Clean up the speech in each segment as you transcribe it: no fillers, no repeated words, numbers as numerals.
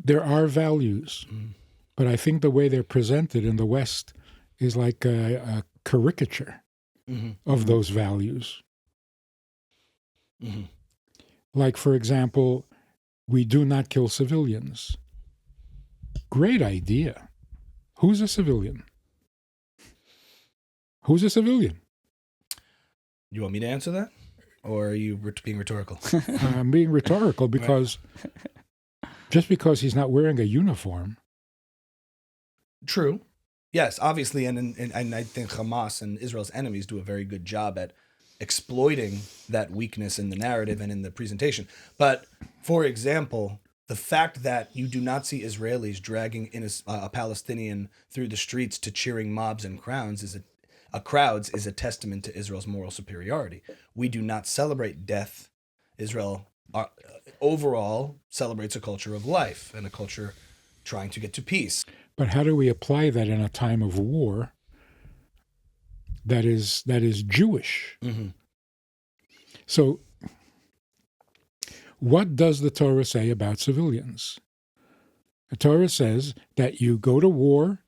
there are values, but I think the way they're presented in the West is like a caricature of those values. Like, for example, we do not kill civilians. Great idea. Who's a civilian? Who's a civilian? You want me to answer that? Or are you being rhetorical? I'm being rhetorical because just because he's not wearing a uniform. True. Yes, obviously, and I think Hamas and Israel's enemies do a very good job at exploiting that weakness in the narrative and in the presentation. But, for example, the fact that you do not see Israelis dragging in a Palestinian through the streets to cheering mobs and crowds is a testament to Israel's moral superiority. We do not celebrate death. Israel overall celebrates a culture of life and a culture trying to get to peace. But how do we apply that in a time of war that is Jewish? So what does the Torah say about civilians? The Torah says that you go to war,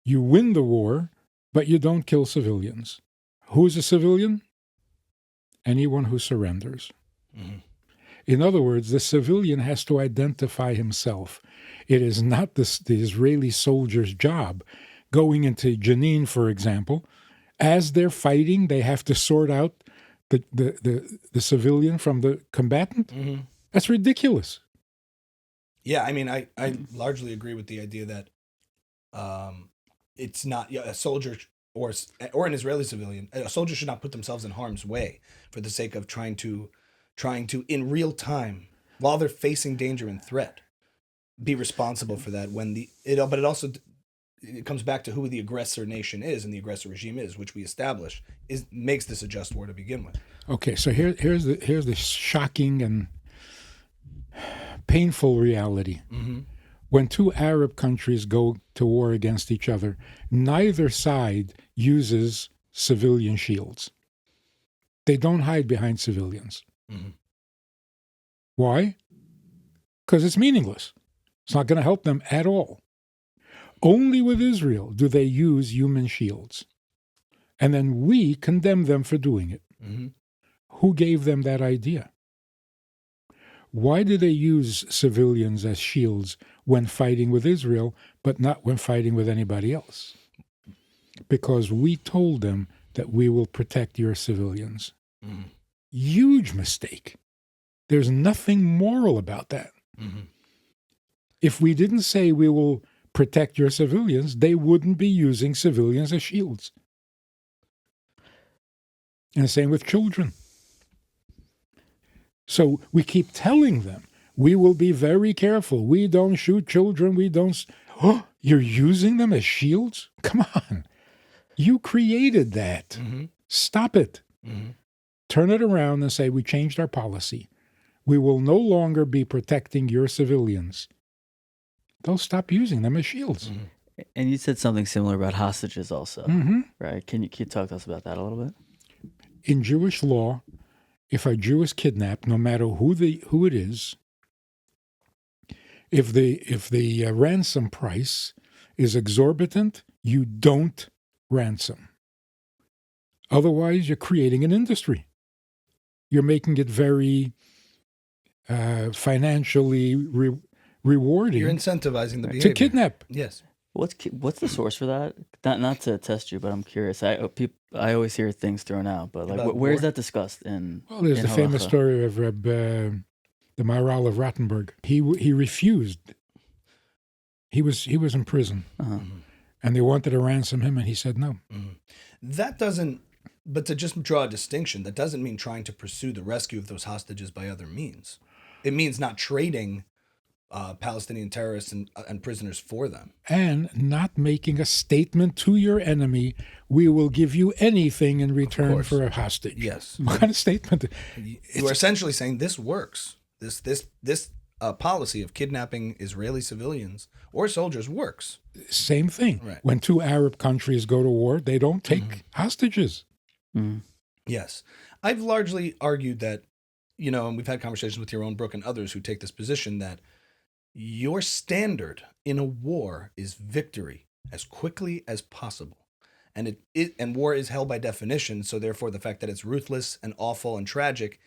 you win the war, but you don't kill civilians. Who's a civilian? Anyone who surrenders. In other words, the civilian has to identify himself. It is not the Israeli soldier's job. Going into Jenin, for example, as they're fighting, they have to sort out the civilian from the combatant. That's ridiculous. Yeah, I mean, I largely agree with the idea that it's not a soldier or an Israeli civilian. A soldier should not put themselves in harm's way for the sake of trying to in real time, while they're facing danger and threat, be responsible for that. But it also comes back to who the aggressor nation is and the aggressor regime is, which we establish makes this a just war to begin with. Okay, so here's the shocking and painful reality. When two Arab countries go to war against each other, neither side uses civilian shields. They don't hide behind civilians. Why? Because it's meaningless. It's not going to help them at all. Only with Israel do they use human shields. And then we condemn them for doing it. Who gave them that idea? Why do they use civilians as shields when fighting with Israel, but not when fighting with anybody else? Because we told them that we will protect your civilians. Huge mistake. There's nothing moral about that. If we didn't say we will protect your civilians, they wouldn't be using civilians as shields. And the same with children. So we keep telling them, we will be very careful. We don't shoot children. We don't... Oh, you're using them as shields? Come on. You created that. Stop it. Turn it around and say, we changed our policy. We will no longer be protecting your civilians. They'll stop using them as shields. And you said something similar about hostages also, right? Can you talk to us about that a little bit? In Jewish law, if a Jew is kidnapped, no matter who it is, if the ransom price is exorbitant, you don't ransom. Otherwise, you're creating an industry. You're making it very financially rewarding. You're incentivizing the behavior. To kidnap. Yes. What's the source for that? Not to test you, but I'm curious. I always hear things thrown out, but like, where is that discussed in? Well, there's the famous story of Reb, the Maharal of Rottenburg. He refused. He was in prison, and they wanted to ransom him, and he said no. That doesn't. But to just draw a distinction, that doesn't mean trying to pursue the rescue of those hostages by other means. It means not trading Palestinian terrorists and prisoners for them. And not making a statement to your enemy, we will give you anything in return for a hostage. Yes. What kind of statement? You are essentially saying this works. This policy of kidnapping Israeli civilians or soldiers works. Same thing. Right. When two Arab countries go to war, they don't take hostages. Yes. I've largely argued that, and we've had conversations with your own Brooke and others who take this position that your standard in a war is victory as quickly as possible. And war is hell by definition, so therefore the fact that it's ruthless and awful and tragic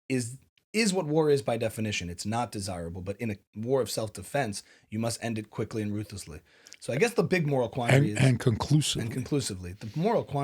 is what war is by definition. It's not desirable, but in a war of self-defense, you must end it quickly and ruthlessly. So I guess the big moral quandary and conclusively. and conclusively, the moral quandary